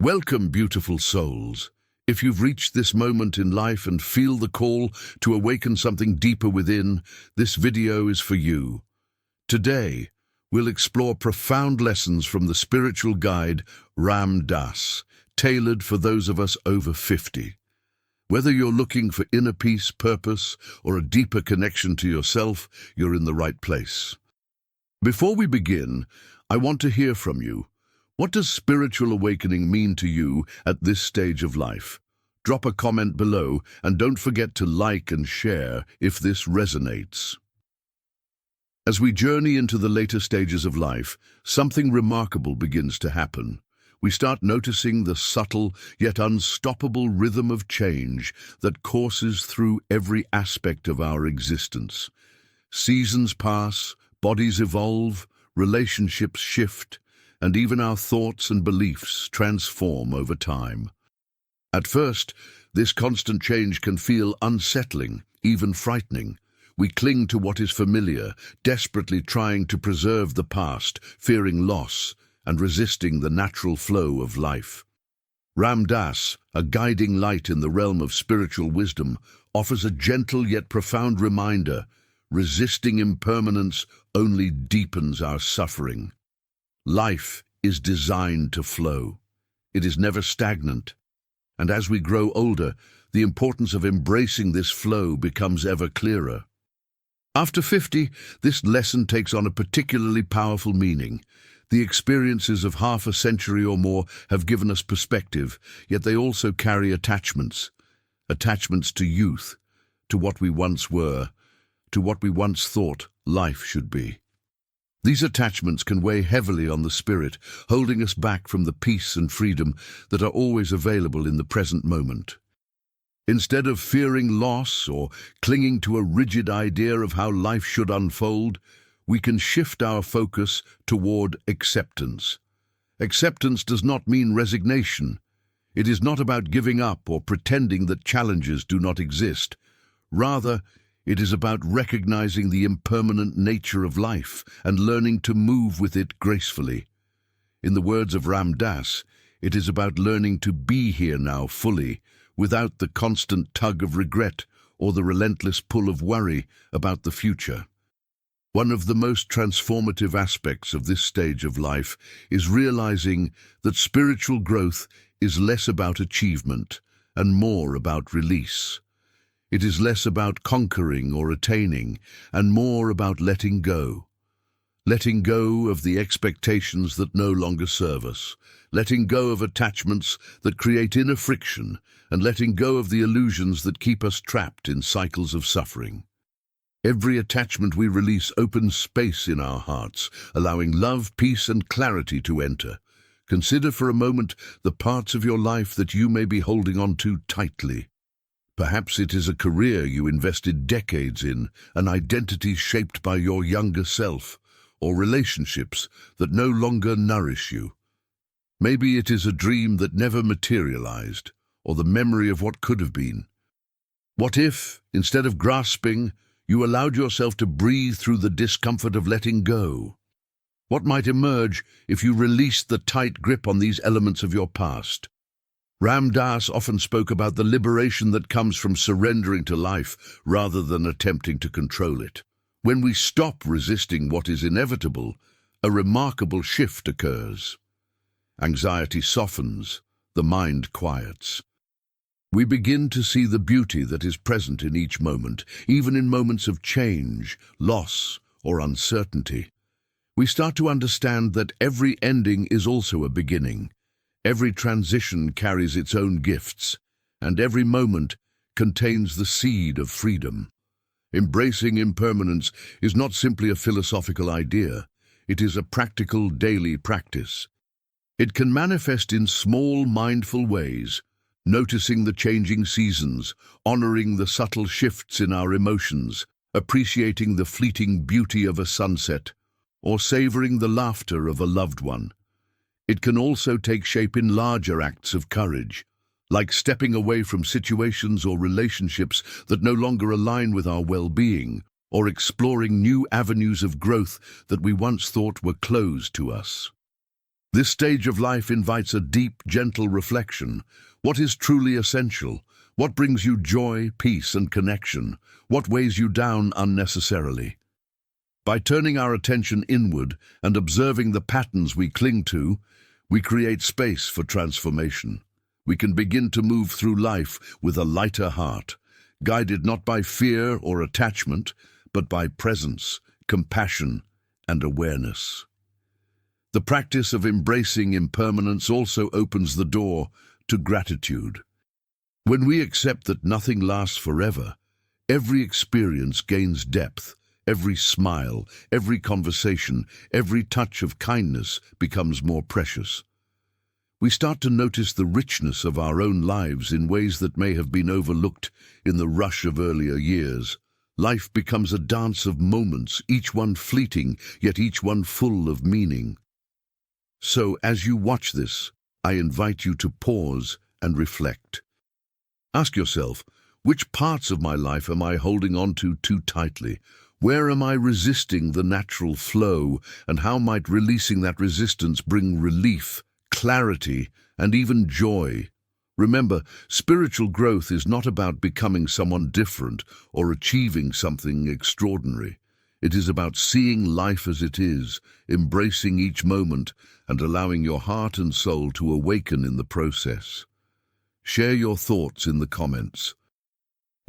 Welcome, beautiful souls. If you've reached this moment in life and feel the call to awaken something deeper within, this video is for you. Today, we'll explore profound lessons from the spiritual guide Ram Dass, tailored for those of us over 50. Whether you're looking for inner peace, purpose, or a deeper connection to yourself, you're in the right place. Before we begin, I want to hear from you. What does spiritual awakening mean to you at this stage of life? Drop a comment below and don't forget to like and share if this resonates. As we journey into the later stages of life, something remarkable begins to happen. We start noticing the subtle yet unstoppable rhythm of change that courses through every aspect of our existence. Seasons pass, bodies evolve, relationships shift, and even our thoughts and beliefs transform over time. At first, this constant change can feel unsettling, even frightening. We cling to what is familiar, desperately trying to preserve the past, fearing loss, and resisting the natural flow of life. Ram Dass, a guiding light in the realm of spiritual wisdom, offers a gentle yet profound reminder: resisting impermanence only deepens our suffering. Life is designed to flow. It is never stagnant. And as we grow older, the importance of embracing this flow becomes ever clearer. After 50, this lesson takes on a particularly powerful meaning. The experiences of half a century or more have given us perspective, yet they also carry attachments. Attachments to youth, to what we once were, to what we once thought life should be. These attachments can weigh heavily on the spirit, holding us back from the peace and freedom that are always available in the present moment. Instead of fearing loss or clinging to a rigid idea of how life should unfold, we can shift our focus toward acceptance. Acceptance does not mean resignation. It is not about giving up or pretending that challenges do not exist. Rather, it is about recognizing the impermanent nature of life and learning to move with it gracefully. In the words of Ram Dass, it is about learning to be here now fully, without the constant tug of regret or the relentless pull of worry about the future. One of the most transformative aspects of this stage of life is realizing that spiritual growth is less about achievement and more about release. It is less about conquering or attaining, and more about letting go. Letting go of the expectations that no longer serve us, letting go of attachments that create inner friction, and letting go of the illusions that keep us trapped in cycles of suffering. Every attachment we release opens space in our hearts, allowing love, peace, and clarity to enter. Consider for a moment the parts of your life that you may be holding on to tightly. Perhaps it is a career you invested decades in, an identity shaped by your younger self, or relationships that no longer nourish you. Maybe it is a dream that never materialized, or the memory of what could have been. What if, instead of grasping, you allowed yourself to breathe through the discomfort of letting go? What might emerge if you released the tight grip on these elements of your past? Ram Dass often spoke about the liberation that comes from surrendering to life rather than attempting to control it. When we stop resisting what is inevitable, a remarkable shift occurs. Anxiety softens, the mind quiets. We begin to see the beauty that is present in each moment, even in moments of change, loss, or uncertainty. We start to understand that every ending is also a beginning. Every transition carries its own gifts, and every moment contains the seed of freedom. Embracing impermanence is not simply a philosophical idea, it is a practical daily practice. It can manifest in small, mindful ways, noticing the changing seasons, honoring the subtle shifts in our emotions, appreciating the fleeting beauty of a sunset, or savoring the laughter of a loved one. It can also take shape in larger acts of courage, like stepping away from situations or relationships that no longer align with our well-being, or exploring new avenues of growth that we once thought were closed to us. This stage of life invites a deep, gentle reflection. What is truly essential? What brings you joy, peace, and connection? What weighs you down unnecessarily? By turning our attention inward and observing the patterns we cling to, we create space for transformation. We can begin to move through life with a lighter heart, guided not by fear or attachment, but by presence, compassion, and awareness. The practice of embracing impermanence also opens the door to gratitude. When we accept that nothing lasts forever, every experience gains depth, every smile, every conversation, every touch of kindness becomes more precious. We start to notice the richness of our own lives in ways that may have been overlooked in the rush of earlier years. Life becomes a dance of moments, each one fleeting, yet each one full of meaning. So, as you watch this, I invite you to pause and reflect. Ask yourself, which parts of my life am I holding on to too tightly? Where am I resisting the natural flow, and how might releasing that resistance bring relief, clarity, and even joy? Remember, spiritual growth is not about becoming someone different or achieving something extraordinary. It is about seeing life as it is, embracing each moment, and allowing your heart and soul to awaken in the process. Share your thoughts in the comments.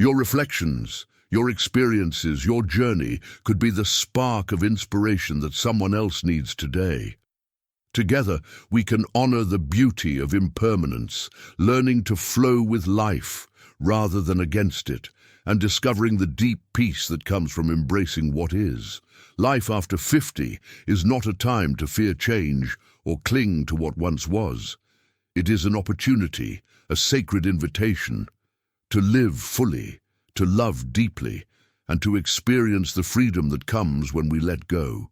Your reflections, your experiences, your journey could be the spark of inspiration that someone else needs today. Together, we can honor the beauty of impermanence, learning to flow with life rather than against it, and discovering the deep peace that comes from embracing what is. Life after 50 is not a time to fear change or cling to what once was. It is an opportunity, a sacred invitation, to live fully, to love deeply, and to experience the freedom that comes when we let go.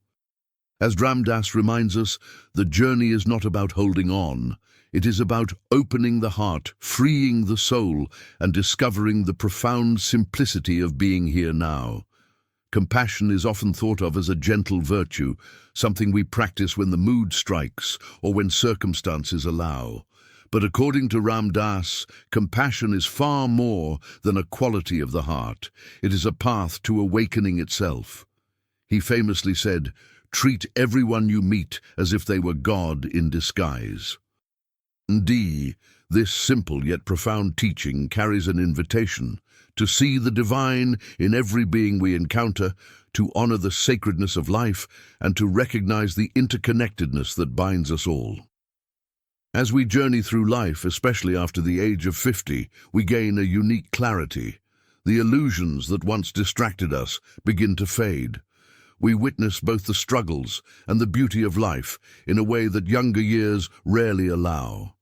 As Ram Dass reminds us, the journey is not about holding on. It is about opening the heart, freeing the soul, and discovering the profound simplicity of being here now. Compassion is often thought of as a gentle virtue, something we practice when the mood strikes or when circumstances allow. But according to Ram Dass, compassion is far more than a quality of the heart. It is a path to awakening itself. He famously said, "Treat everyone you meet as if they were God in disguise." Indeed, this simple yet profound teaching carries an invitation to see the divine in every being we encounter, to honor the sacredness of life, and to recognize the interconnectedness that binds us all. As we journey through life, especially after the age of 50, we gain a unique clarity. The illusions that once distracted us begin to fade. We witness both the struggles and the beauty of life in a way that younger years rarely allow.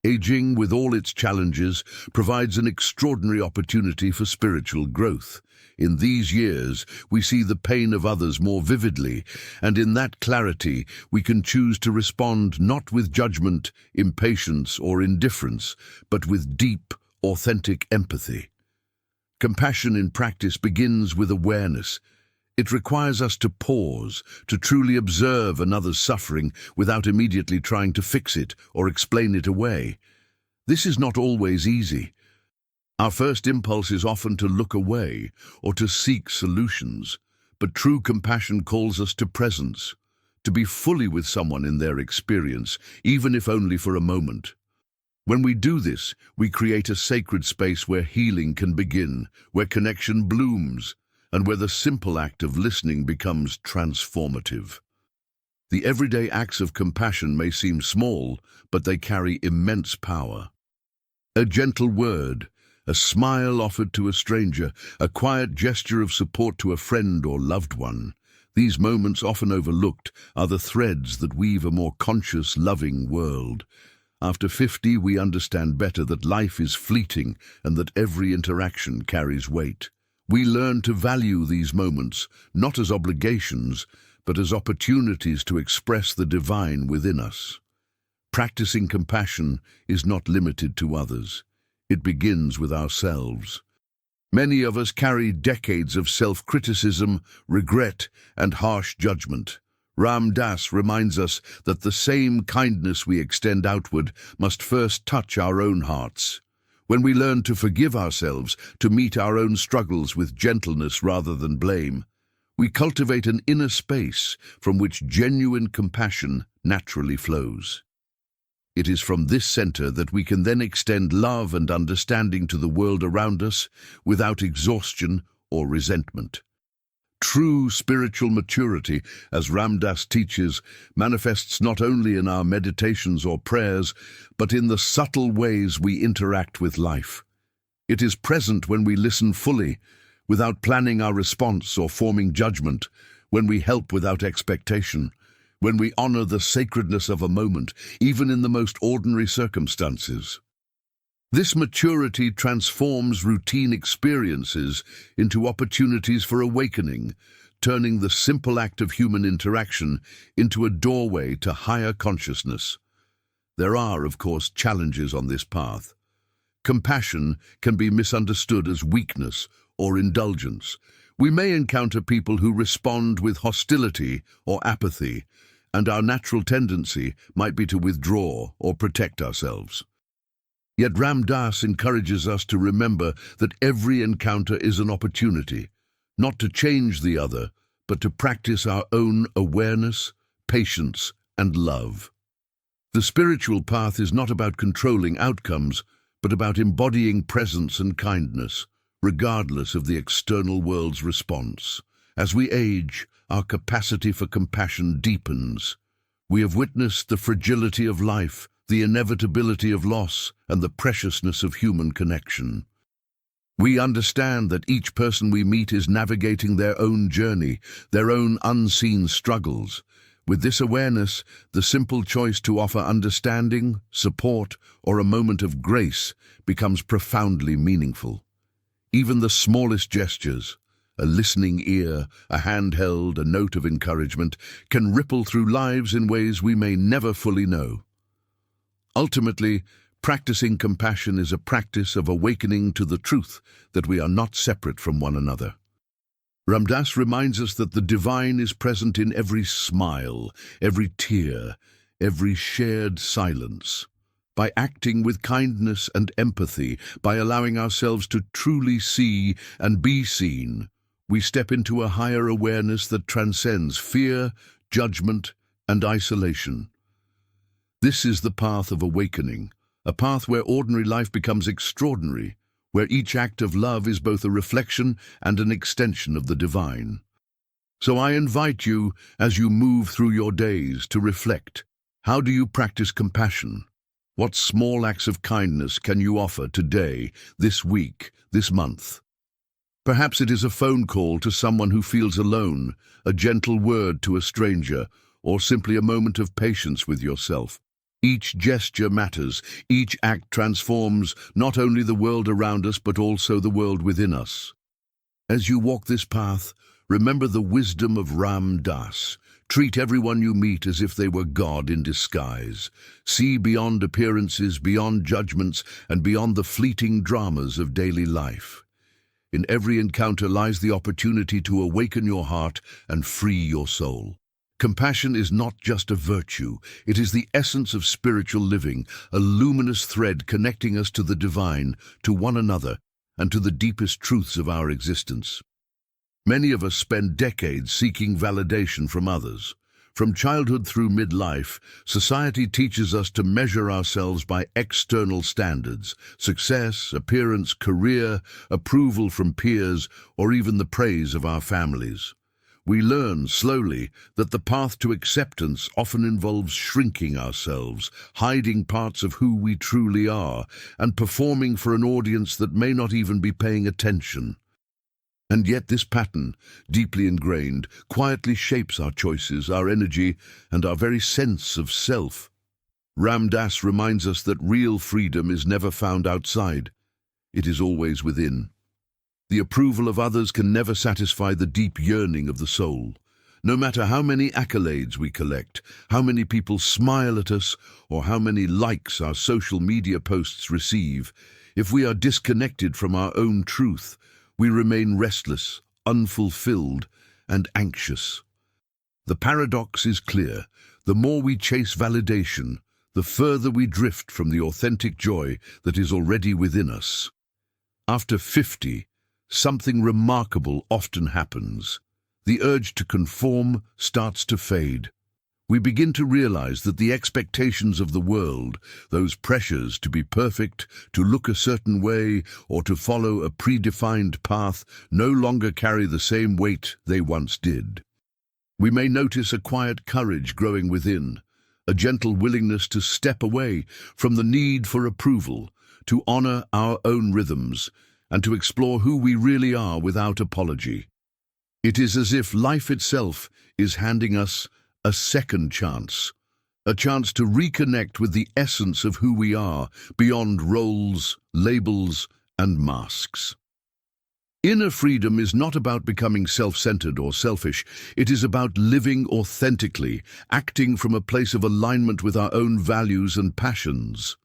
Aging, with all its challenges, provides an extraordinary opportunity for spiritual growth. In these years, we see the pain of others more vividly, and in that clarity, we can choose to respond not with judgment, impatience, or indifference, but with deep, authentic empathy. Compassion in practice begins with awareness. It requires us to pause, to truly observe another's suffering without immediately trying to fix it or explain it away. This is not always easy. Our first impulse is often to look away or to seek solutions, but true compassion calls us to presence, to be fully with someone in their experience, even if only for a moment. When we do this, we create a sacred space where healing can begin, where connection blooms, and where the simple act of listening becomes transformative. The everyday acts of compassion may seem small, but they carry immense power. A gentle word, a smile offered to a stranger, a quiet gesture of support to a friend or loved one. These moments, often overlooked, are the threads that weave a more conscious, loving world. After 50, we understand better that life is fleeting and that every interaction carries weight. We learn to value these moments, not as obligations, but as opportunities to express the divine within us. Practicing compassion is not limited to others. It begins with ourselves. Many of us carry decades of self-criticism, regret, and harsh judgment. Ram Dass reminds us that the same kindness we extend outward must first touch our own hearts. When we learn to forgive ourselves, to meet our own struggles with gentleness rather than blame, we cultivate an inner space from which genuine compassion naturally flows. It is from this center that we can then extend love and understanding to the world around us without exhaustion or resentment. True spiritual maturity, as Ram Dass teaches, manifests not only in our meditations or prayers, but in the subtle ways we interact with life. It is present when we listen fully, without planning our response or forming judgment, when we help without expectation, when we honor the sacredness of a moment, even in the most ordinary circumstances. This maturity transforms routine experiences into opportunities for awakening, turning the simple act of human interaction into a doorway to higher consciousness. There are, of course, challenges on this path. Compassion can be misunderstood as weakness or indulgence. We may encounter people who respond with hostility or apathy, and our natural tendency might be to withdraw or protect ourselves. Yet Ram Dass encourages us to remember that every encounter is an opportunity, not to change the other, but to practice our own awareness, patience, and love. The spiritual path is not about controlling outcomes, but about embodying presence and kindness, regardless of the external world's response. As we age, our capacity for compassion deepens. We have witnessed the fragility of life, the inevitability of loss, and the preciousness of human connection. We understand that each person we meet is navigating their own journey, their own unseen struggles. With this awareness, the simple choice to offer understanding, support, or a moment of grace becomes profoundly meaningful. Even the smallest gestures, a listening ear, a hand held, a note of encouragement, can ripple through lives in ways we may never fully know. Ultimately, practicing compassion is a practice of awakening to the truth that we are not separate from one another. Ram Dass reminds us that the divine is present in every smile, every tear, every shared silence. By acting with kindness and empathy, by allowing ourselves to truly see and be seen, we step into a higher awareness that transcends fear, judgment, and isolation. This is the path of awakening, a path where ordinary life becomes extraordinary, where each act of love is both a reflection and an extension of the divine. So I invite you, as you move through your days, to reflect. How do you practice compassion? What small acts of kindness can you offer today, this week, this month? Perhaps it is a phone call to someone who feels alone, a gentle word to a stranger, or simply a moment of patience with yourself. Each gesture matters, each act transforms not only the world around us but also the world within us. As you walk this path, remember the wisdom of Ram Dass. Treat everyone you meet as if they were God in disguise. See beyond appearances, beyond judgments, and beyond the fleeting dramas of daily life. In every encounter lies the opportunity to awaken your heart and free your soul. Compassion is not just a virtue, it is the essence of spiritual living, a luminous thread connecting us to the divine, to one another, and to the deepest truths of our existence. Many of us spend decades seeking validation from others. From childhood through midlife, society teaches us to measure ourselves by external standards: success, appearance, career, approval from peers, or even the praise of our families. We learn slowly that the path to acceptance often involves shrinking ourselves, hiding parts of who we truly are, and performing for an audience that may not even be paying attention. And yet this pattern, deeply ingrained, quietly shapes our choices, our energy, and our very sense of self. Ram Dass reminds us that real freedom is never found outside. It is always within. The approval of others can never satisfy the deep yearning of the soul. No matter how many accolades we collect, how many people smile at us, or how many likes our social media posts receive, if we are disconnected from our own truth, we remain restless, unfulfilled, and anxious. The paradox is clear. The more we chase validation, the further we drift from the authentic joy that is already within us. After 50, something remarkable often happens. The urge to conform starts to fade. We begin to realize that the expectations of the world, those pressures to be perfect, to look a certain way, or to follow a predefined path, no longer carry the same weight they once did. We may notice a quiet courage growing within, a gentle willingness to step away from the need for approval, to honor our own rhythms, and to explore who we really are without apology. It is as if life itself is handing us a second chance, a chance to reconnect with the essence of who we are, beyond roles, labels, and masks. Inner freedom is not about becoming self-centered or selfish. It is about living authentically, acting from a place of alignment with our own values and passions.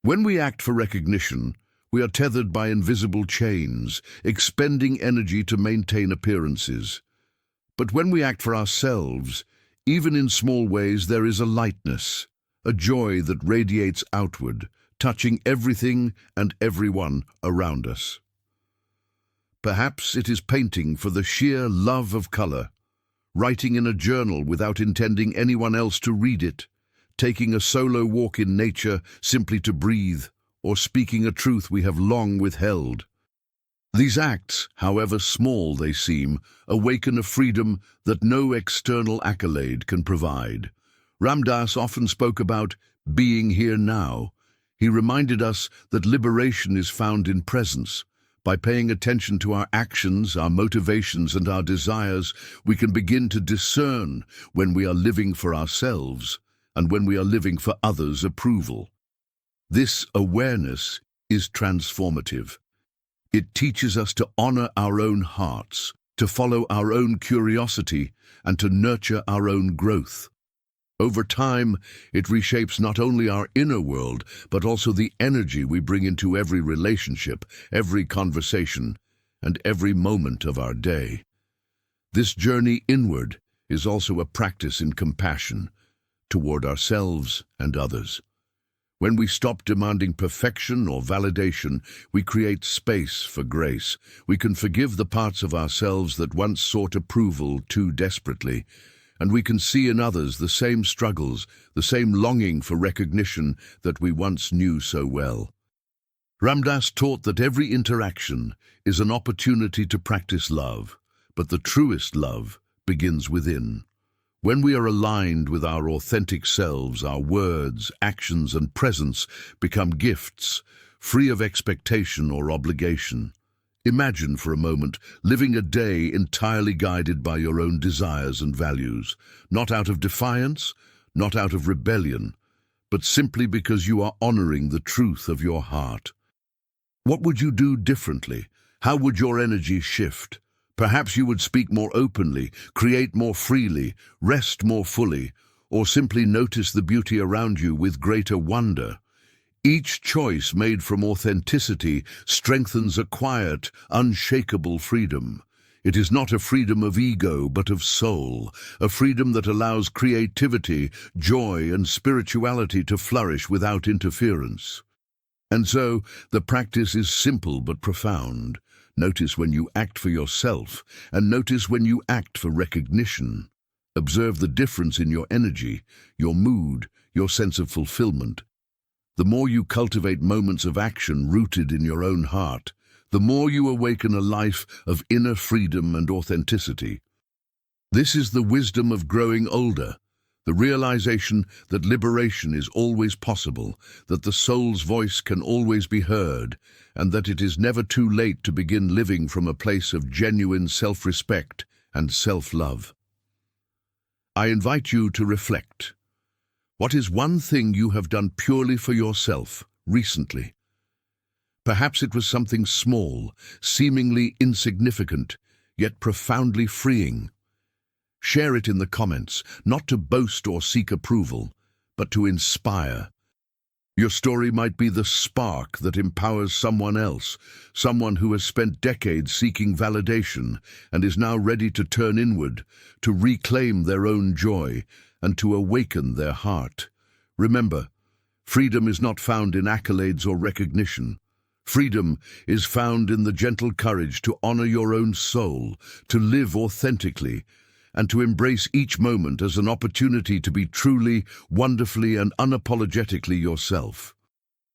When we act for recognition, we are tethered by invisible chains, expending energy to maintain appearances. But when we act for ourselves, even in small ways, there is a lightness, a joy that radiates outward, touching everything and everyone around us. Perhaps it is painting for the sheer love of color, writing in a journal without intending anyone else to read it, taking a solo walk in nature simply to breathe, or speaking a truth we have long withheld. These acts, however small they seem, awaken a freedom that no external accolade can provide. Ram Dass often spoke about being here now. He reminded us that liberation is found in presence. By paying attention to our actions, our motivations, and our desires, we can begin to discern when we are living for ourselves and when we are living for others' approval. This awareness is transformative. It teaches us to honor our own hearts, to follow our own curiosity, and to nurture our own growth. Over time, it reshapes not only our inner world, but also the energy we bring into every relationship, every conversation, and every moment of our day. This journey inward is also a practice in compassion toward ourselves and others. When we stop demanding perfection or validation, we create space for grace. We can forgive the parts of ourselves that once sought approval too desperately, and we can see in others the same struggles, the same longing for recognition that we once knew so well. Ram Dass taught that every interaction is an opportunity to practice love, but the truest love begins within. When we are aligned with our authentic selves, our words, actions, and presence become gifts, free of expectation or obligation. Imagine for a moment living a day entirely guided by your own desires and values, not out of defiance, not out of rebellion, but simply because you are honoring the truth of your heart. What would you do differently? How would your energy shift? Perhaps you would speak more openly, create more freely, rest more fully, or simply notice the beauty around you with greater wonder. Each choice made from authenticity strengthens a quiet, unshakable freedom. It is not a freedom of ego, but of soul, a freedom that allows creativity, joy, and spirituality to flourish without interference. And so, the practice is simple but profound. Notice when you act for yourself, and notice when you act for recognition. Observe the difference in your energy, your mood, your sense of fulfillment. The more you cultivate moments of action rooted in your own heart, the more you awaken a life of inner freedom and authenticity. This is the wisdom of growing older, the realization that liberation is always possible, that the soul's voice can always be heard, and that it is never too late to begin living from a place of genuine self-respect and self-love. I invite you to reflect. What is one thing you have done purely for yourself recently? Perhaps it was something small, seemingly insignificant, yet profoundly freeing. Share it in the comments, not to boast or seek approval, but to inspire. Your story might be the spark that empowers someone else, someone who has spent decades seeking validation and is now ready to turn inward, to reclaim their own joy, and to awaken their heart. Remember, freedom is not found in accolades or recognition. Freedom is found in the gentle courage to honor your own soul, to live authentically, and to embrace each moment as an opportunity to be truly, wonderfully, and unapologetically yourself.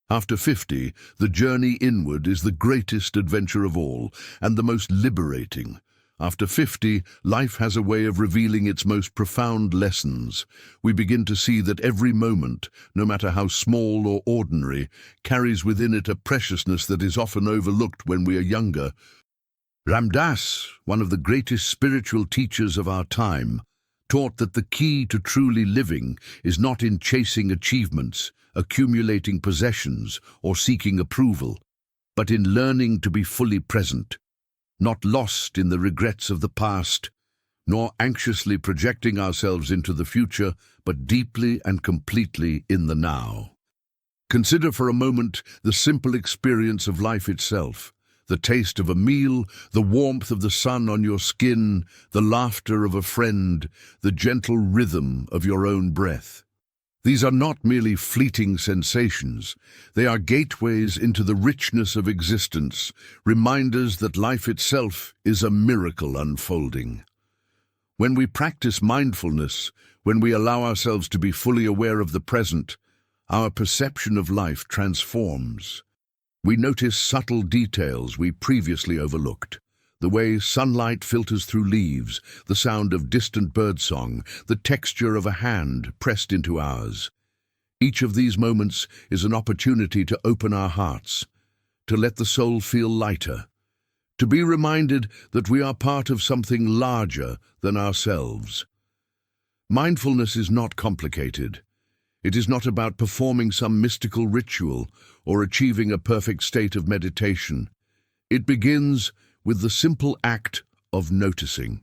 After 50, the journey inward is the greatest adventure of all, and the most liberating. After 50, life has a way of revealing its most profound lessons. We begin to see that every moment, no matter how small or ordinary, carries within it a preciousness that is often overlooked when we are younger. Ram Dass, one of the greatest spiritual teachers of our time, taught that the key to truly living is not in chasing achievements, accumulating possessions, or seeking approval, but in learning to be fully present, not lost in the regrets of the past, nor anxiously projecting ourselves into the future, but deeply and completely in the now. Consider for a moment the simple experience of life itself. The taste of a meal, the warmth of the sun on your skin, the laughter of a friend, the gentle rhythm of your own breath. These are not merely fleeting sensations. They are gateways into the richness of existence, reminders that life itself is a miracle unfolding. When we practice mindfulness, when we allow ourselves to be fully aware of the present, our perception of life transforms. We notice subtle details we previously overlooked. The way sunlight filters through leaves, the sound of distant birdsong, the texture of a hand pressed into ours. Each of these moments is an opportunity to open our hearts, to let the soul feel lighter, to be reminded that we are part of something larger than ourselves. Mindfulness is not complicated. It is not about performing some mystical ritual or achieving a perfect state of meditation. It begins with the simple act of noticing.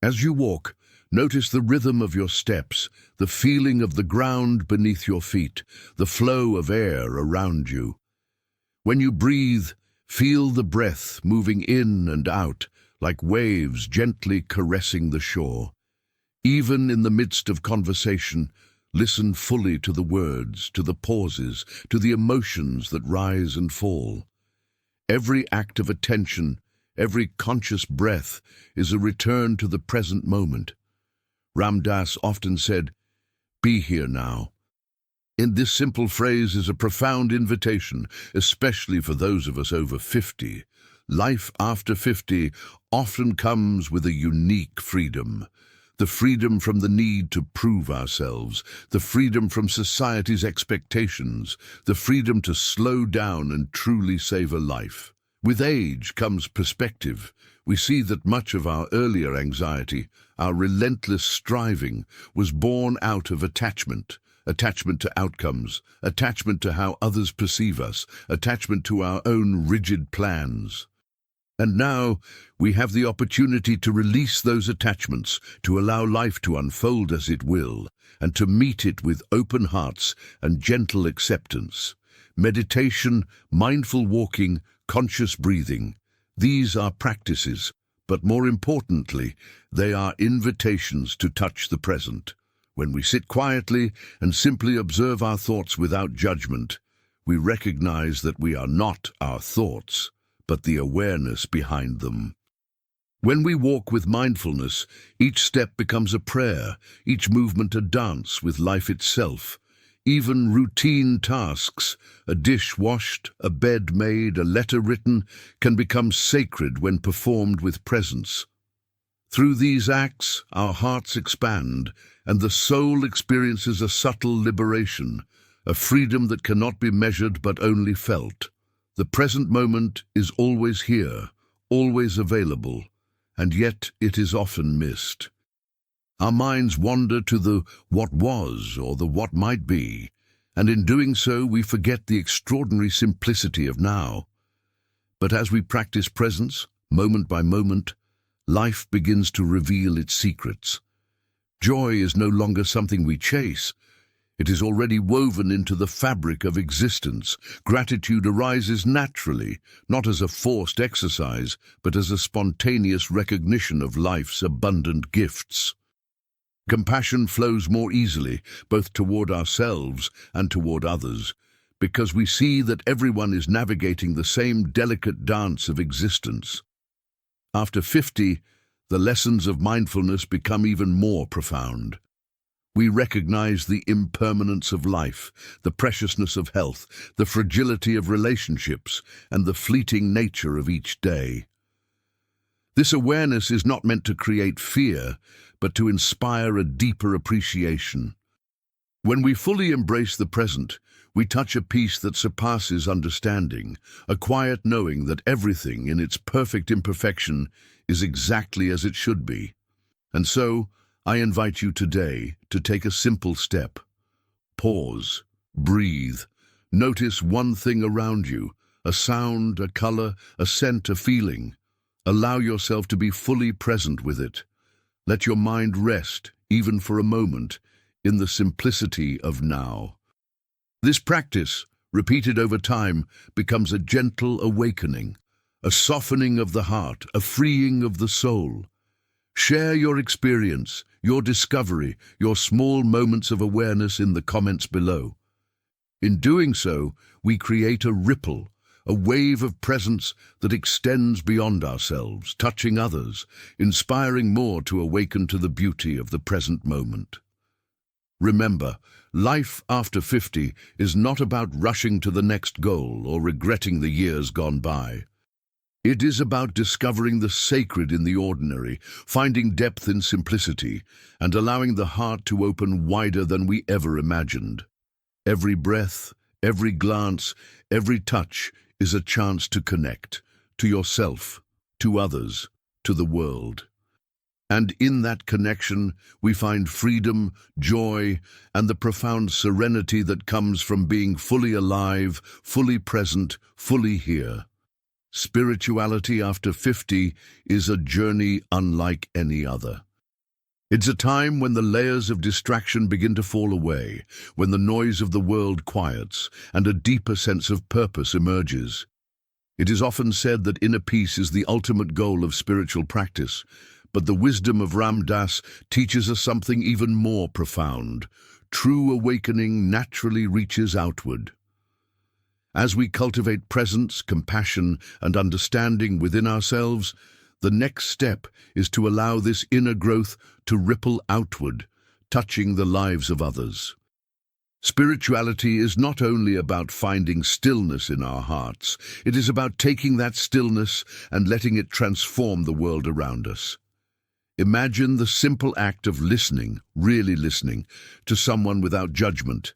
As you walk, notice the rhythm of your steps, the feeling of the ground beneath your feet, the flow of air around you. When you breathe, feel the breath moving in and out, like waves gently caressing the shore. Even in the midst of conversation, listen fully to the words, to the pauses, to the emotions that rise and fall. Every act of attention, every conscious breath is a return to the present moment. Ram Dass often said, "Be here now." In this simple phrase is a profound invitation, especially for those of us over 50. Life after 50 often comes with a unique freedom. The freedom from the need to prove ourselves, the freedom from society's expectations, the freedom to slow down and truly savor life. With age comes perspective. We see that much of our earlier anxiety, our relentless striving, was born out of attachment to outcomes, attachment to how others perceive us, attachment to our own rigid plans. And now we have the opportunity to release those attachments, to allow life to unfold as it will, and to meet it with open hearts and gentle acceptance. Meditation, mindful walking, conscious breathing, these are practices, but more importantly, they are invitations to touch the present. When we sit quietly and simply observe our thoughts without judgment, we recognize that we are not our thoughts, but the awareness behind them. When we walk with mindfulness, each step becomes a prayer, each movement a dance with life itself. Even routine tasks, a dish washed, a bed made, a letter written, can become sacred when performed with presence. Through these acts, our hearts expand, and the soul experiences a subtle liberation, a freedom that cannot be measured but only felt. The present moment is always here, always available, and yet it is often missed. Our minds wander to the what was or the what might be, and in doing so we forget the extraordinary simplicity of now. But as we practice presence, moment by moment, life begins to reveal its secrets. Joy is no longer something we chase. It is already woven into the fabric of existence. Gratitude arises naturally, not as a forced exercise, but as a spontaneous recognition of life's abundant gifts. Compassion flows more easily, both toward ourselves and toward others, because we see that everyone is navigating the same delicate dance of existence. After 50, the lessons of mindfulness become even more profound. We recognize the impermanence of life, the preciousness of health, the fragility of relationships, and the fleeting nature of each day. This awareness is not meant to create fear, but to inspire a deeper appreciation. When we fully embrace the present, we touch a peace that surpasses understanding, a quiet knowing that everything in its perfect imperfection is exactly as it should be. And so, I invite you today to take a simple step. Pause, breathe, notice one thing around you, a sound, a color, a scent, a feeling. Allow yourself to be fully present with it. Let your mind rest, even for a moment, in the simplicity of now. This practice, repeated over time, becomes a gentle awakening, a softening of the heart, a freeing of the soul. Share your experience, your discovery, your small moments of awareness in the comments below. In doing so, we create a ripple, a wave of presence that extends beyond ourselves, touching others, inspiring more to awaken to the beauty of the present moment. Remember, life after 50 is not about rushing to the next goal or regretting the years gone by. It is about discovering the sacred in the ordinary, finding depth in simplicity, and allowing the heart to open wider than we ever imagined. Every breath, every glance, every touch is a chance to connect, to yourself, to others, to the world. And in that connection, we find freedom, joy, and the profound serenity that comes from being fully alive, fully present, fully here. Spirituality after 50 is a journey unlike any other. It's a time when the layers of distraction begin to fall away, when the noise of the world quiets, and a deeper sense of purpose emerges. It is often said that inner peace is the ultimate goal of spiritual practice, but the wisdom of Ram Dass teaches us something even more profound. True awakening naturally reaches outward. As we cultivate presence, compassion, and understanding within ourselves, the next step is to allow this inner growth to ripple outward, touching the lives of others. Spirituality is not only about finding stillness in our hearts, it is about taking that stillness and letting it transform the world around us. Imagine the simple act of listening, really listening, to someone without judgment,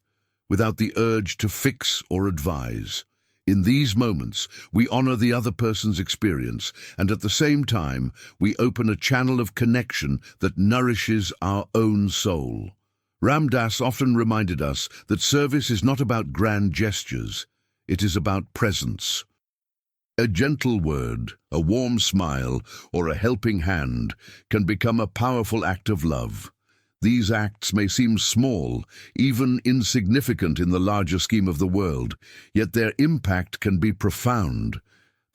without the urge to fix or advise. In these moments, we honor the other person's experience, and at the same time, we open a channel of connection that nourishes our own soul. Ram Dass often reminded us that service is not about grand gestures, it is about presence. A gentle word, a warm smile, or a helping hand can become a powerful act of love. These acts may seem small, even insignificant in the larger scheme of the world, yet their impact can be profound.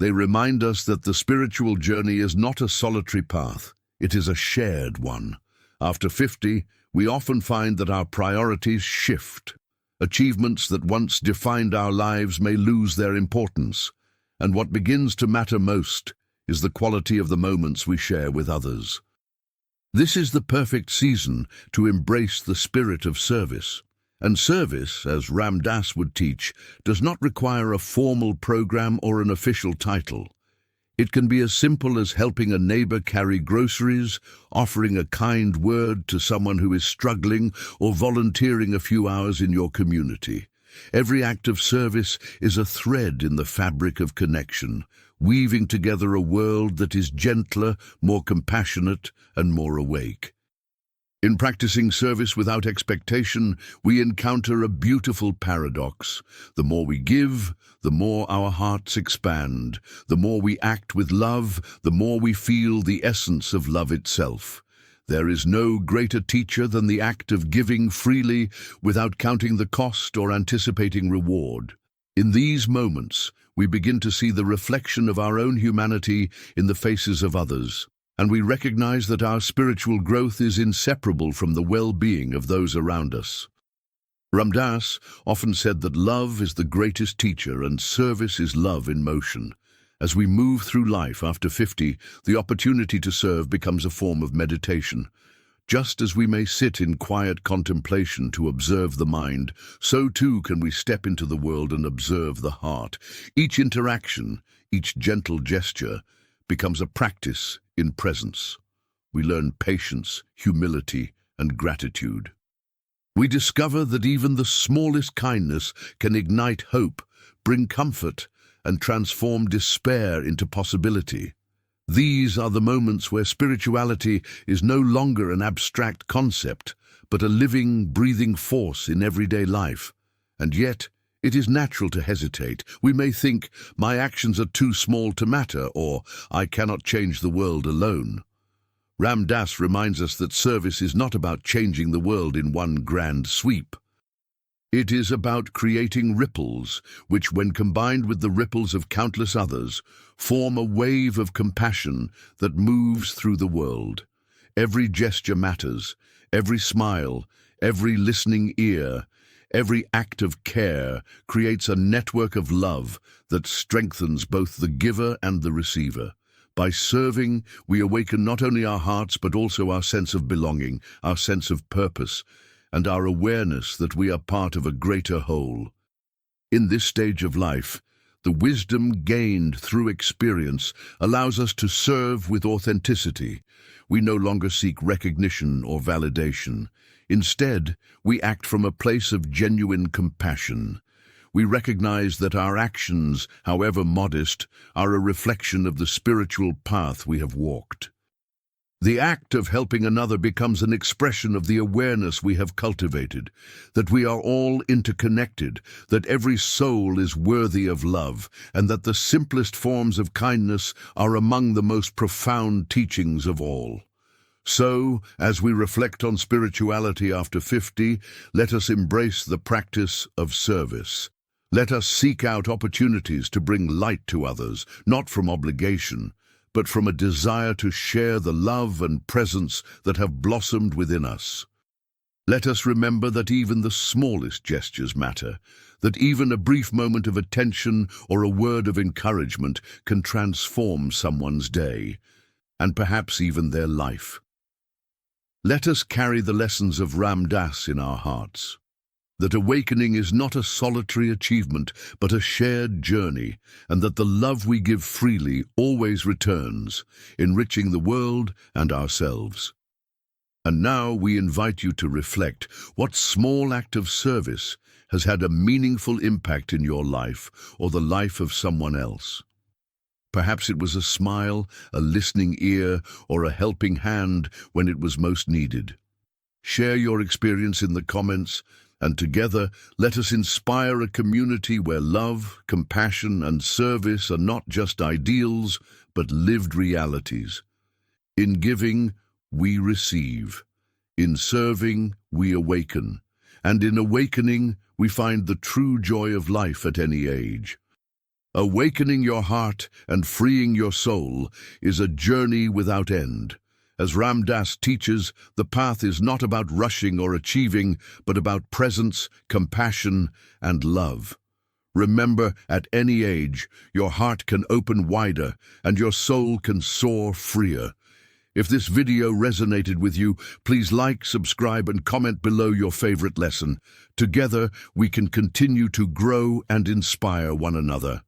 They remind us that the spiritual journey is not a solitary path, it is a shared one. After 50, we often find that our priorities shift. Achievements that once defined our lives may lose their importance, and what begins to matter most is the quality of the moments we share with others. This is the perfect season to embrace the spirit of service. And service, as Ram Dass would teach, does not require a formal program or an official title. It can be as simple as helping a neighbor carry groceries, offering a kind word to someone who is struggling, or volunteering a few hours in your community. Every act of service is a thread in the fabric of connection, weaving together a world that is gentler, more compassionate, and more awake. In practicing service without expectation, we encounter a beautiful paradox. The more we give, the more our hearts expand. The more we act with love, the more we feel the essence of love itself. There is no greater teacher than the act of giving freely without counting the cost or anticipating reward. In these moments, we begin to see the reflection of our own humanity in the faces of others, and we recognize that our spiritual growth is inseparable from the well-being of those around us. Ram Dass often said that love is the greatest teacher and service is love in motion. As we move through life after 50, the opportunity to serve becomes a form of meditation. Just as we may sit in quiet contemplation to observe the mind, so too can we step into the world and observe the heart. Each interaction, each gentle gesture, becomes a practice in presence. We learn patience, humility, and gratitude. We discover that even the smallest kindness can ignite hope, bring comfort, and transform despair into possibility. These are the moments where spirituality is no longer an abstract concept, but a living, breathing force in everyday life. And yet, it is natural to hesitate. We may think, my actions are too small to matter, or I cannot change the world alone. Ram Dass reminds us that service is not about changing the world in one grand sweep. It is about creating ripples, which, when combined with the ripples of countless others, form a wave of compassion that moves through the world. Every gesture matters, every smile, every listening ear, every act of care creates a network of love that strengthens both the giver and the receiver. By serving, we awaken not only our hearts but also our sense of belonging, our sense of purpose, and our awareness that we are part of a greater whole. In this stage of life, the wisdom gained through experience allows us to serve with authenticity. We no longer seek recognition or validation. Instead, we act from a place of genuine compassion. We recognize that our actions, however modest, are a reflection of the spiritual path we have walked. The act of helping another becomes an expression of the awareness we have cultivated, that we are all interconnected, that every soul is worthy of love, and that the simplest forms of kindness are among the most profound teachings of all. So, as we reflect on spirituality after 50, let us embrace the practice of service. Let us seek out opportunities to bring light to others, not from obligation, but from a desire to share the love and presence that have blossomed within us. Let us remember that even the smallest gestures matter, that even a brief moment of attention or a word of encouragement can transform someone's day, and perhaps even their life. Let us carry the lessons of Ram Dass in our hearts. That awakening is not a solitary achievement, but a shared journey, and that the love we give freely always returns, enriching the world and ourselves. And now we invite you to reflect, what small act of service has had a meaningful impact in your life or the life of someone else? Perhaps it was a smile, a listening ear, or a helping hand when it was most needed. Share your experience in the comments, and together, let us inspire a community where love, compassion, and service are not just ideals, but lived realities. In giving, we receive. In serving, we awaken. And in awakening, we find the true joy of life at any age. Awakening your heart and freeing your soul is a journey without end. As Ram Dass teaches, the path is not about rushing or achieving, but about presence, compassion, and love. Remember, at any age, your heart can open wider and your soul can soar freer. If this video resonated with you, please like, subscribe, and comment below your favorite lesson. Together, we can continue to grow and inspire one another.